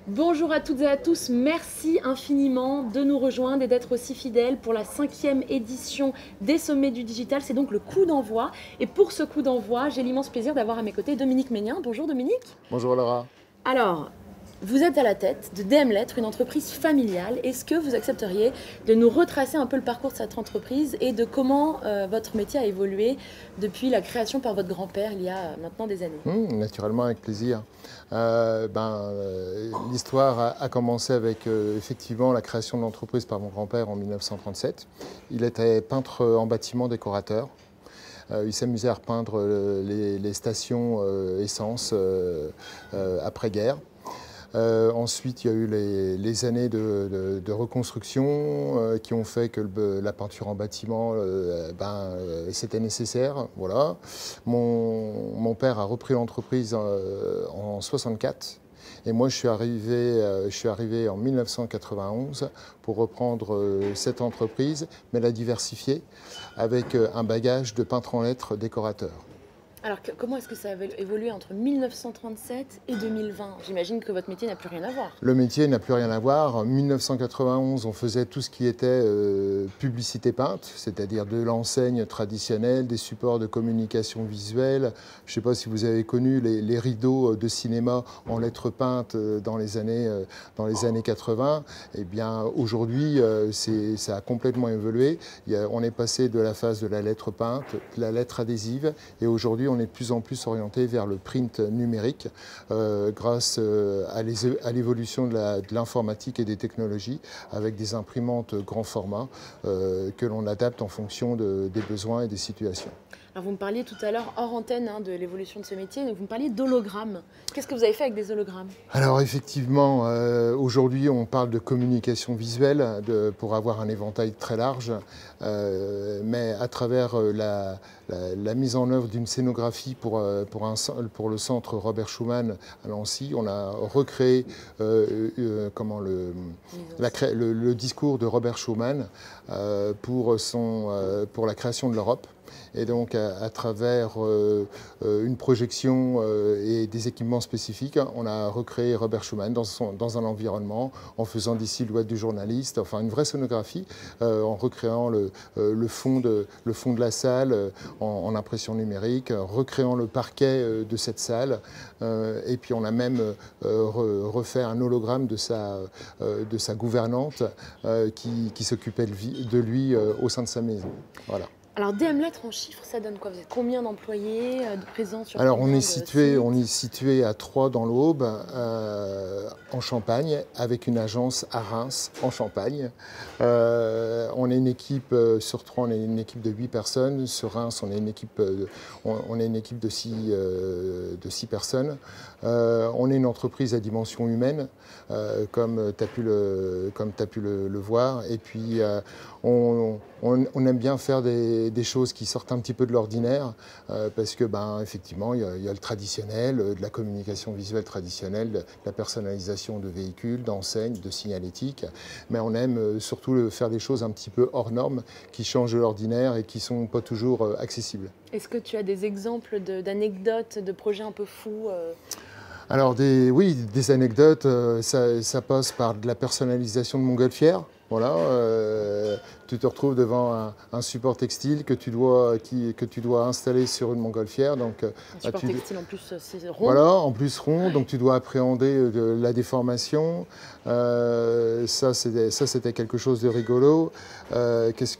Bonjour à toutes et à tous, merci infiniment de nous rejoindre et d'être aussi fidèles pour la 5e édition des Sommets du Digital. C'est donc le coup d'envoi. Et pour ce coup d'envoi, j'ai l'immense plaisir d'avoir à mes côtés Dominique Ménien. Bonjour Dominique. Bonjour Laura. Alors, vous êtes à la tête de DM Lettres, une entreprise familiale. Est-ce que vous accepteriez de nous retracer un peu le parcours de cette entreprise et de comment votre métier a évolué depuis la création par votre grand-père il y a maintenant des années? Naturellement, avec plaisir. L'histoire a commencé avec effectivement la création de l'entreprise par mon grand-père en 1937. Il était peintre en bâtiment décorateur. Il s'amusait à repeindre les stations essence après-guerre. Ensuite, il y a eu les années de reconstruction qui ont fait que la peinture en bâtiment, c'était nécessaire. Voilà. Mon père a repris l'entreprise en 64. Et moi, je suis arrivé en 1991 pour reprendre cette entreprise, mais la diversifier avec un bagage de peintre en lettres décorateur. Alors, comment est-ce que ça a évolué entre 1937 et 2020? J'imagine que votre métier n'a plus rien à voir. Le métier n'a plus rien à voir. En 1991, on faisait tout ce qui était publicité peinte, c'est-à-dire de l'enseigne traditionnelle, des supports de communication visuelle. Je ne sais pas si vous avez connu les rideaux de cinéma en lettres peintes dans les années 80. Eh bien, aujourd'hui, ça a complètement évolué. On est passé de la phase de la lettre peinte, de la lettre adhésive, et aujourd'hui, on est de plus en plus orienté vers le print numérique grâce à l'évolution de l'informatique et des technologies avec des imprimantes grand format que l'on adapte en fonction des besoins et des situations. Alors, vous me parliez tout à l'heure, hors antenne, de l'évolution de ce métier, vous me parliez d'hologrammes. Qu'est-ce que vous avez fait avec des hologrammes? Alors effectivement, aujourd'hui on parle de communication visuelle pour avoir un éventail très large, mais à travers la mise en œuvre d'une scénographie pour le centre Robert Schuman à Nancy, on a recréé le discours de Robert Schuman pour la création de l'Europe. Et donc, à travers une projection et des équipements spécifiques, on a recréé Robert Schuman dans un environnement, en faisant des silhouettes du journaliste, enfin une vraie scénographie, en recréant le fond de la salle en impression numérique, recréant le parquet de cette salle, et puis on a même refait un hologramme de sa gouvernante qui s'occupait de lui au sein de sa maison. Voilà. Alors, DM Lettres en chiffres, ça donne quoi? Vous êtes combien d'employés, de présents sur Alors combien de sites? on est situé à Troyes dans l'Aube, en Champagne, avec une agence à Reims, en Champagne. On est une équipe, sur Troyes, on est une équipe de 8 personnes. Sur Reims, on est une équipe, de 6 personnes. On est une entreprise à dimension humaine, comme tu as pu le voir. Et puis, on aime bien faire des choses qui sortent un petit peu de l'ordinaire, parce que, effectivement, il y a le traditionnel, de la communication visuelle traditionnelle, de la personnalisation de véhicules, d'enseignes, de signalétique. Mais on aime surtout faire des choses un petit peu hors normes, qui changent de l'ordinaire et qui ne sont pas toujours accessibles. Est-ce que tu as des exemples d'anecdotes, de projets un peu fous? Alors, oui, des anecdotes, ça passe par de la personnalisation de montgolfière. Voilà, tu te retrouves devant un support textile que tu dois installer sur une montgolfière. Donc, Un support textile en plus, c'est rond. voilà, en plus rond, donc tu dois appréhender la déformation. Ça, c'était quelque chose de rigolo. Qu'est-ce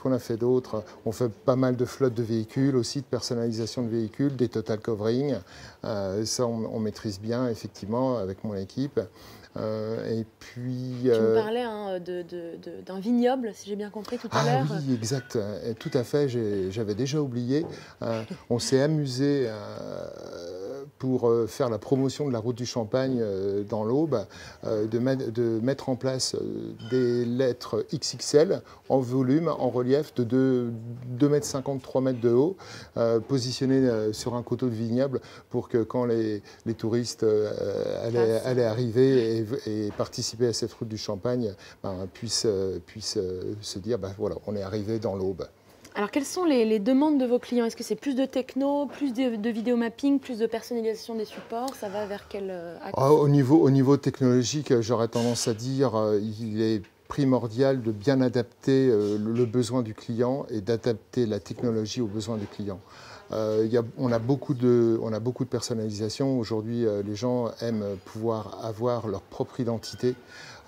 qu'on a fait d'autre? On fait pas mal de flottes de véhicules aussi, de personnalisation de véhicules, des total covering. Ça, on maîtrise bien, effectivement, avec mon équipe. Et puis, tu me parlais d'un vignoble, si j'ai bien compris tout à l'heure. Oui, exact. Tout à fait, j'avais déjà oublié. On s'est amusé pour faire la promotion de la route du Champagne dans l'Aube, de mettre en place des lettres XXL en volume, en relief de 2,50 m, 3 mètres de haut, positionnées sur un coteau de vignoble pour que quand les touristes allaient arriver et participer à cette route du Champagne, puissent se dire, voilà, on est arrivé dans l'Aube. Alors, quelles sont les demandes de vos clients? Est-ce que c'est plus de techno, plus de vidéo mapping, plus de personnalisation des supports? Ça va vers quel axe? Au niveau technologique, j'aurais tendance à dire il est primordial de bien adapter le besoin du client et d'adapter la technologie aux besoins du client. On a beaucoup de personnalisation. Aujourd'hui, les gens aiment pouvoir avoir leur propre identité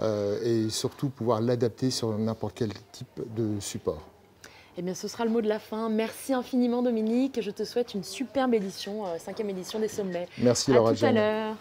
et surtout pouvoir l'adapter sur n'importe quel type de support. Eh bien, ce sera le mot de la fin. Merci infiniment, Dominique. Je te souhaite une superbe édition, 5e édition des sommets. Merci À Laura tout à Jane. l'heure.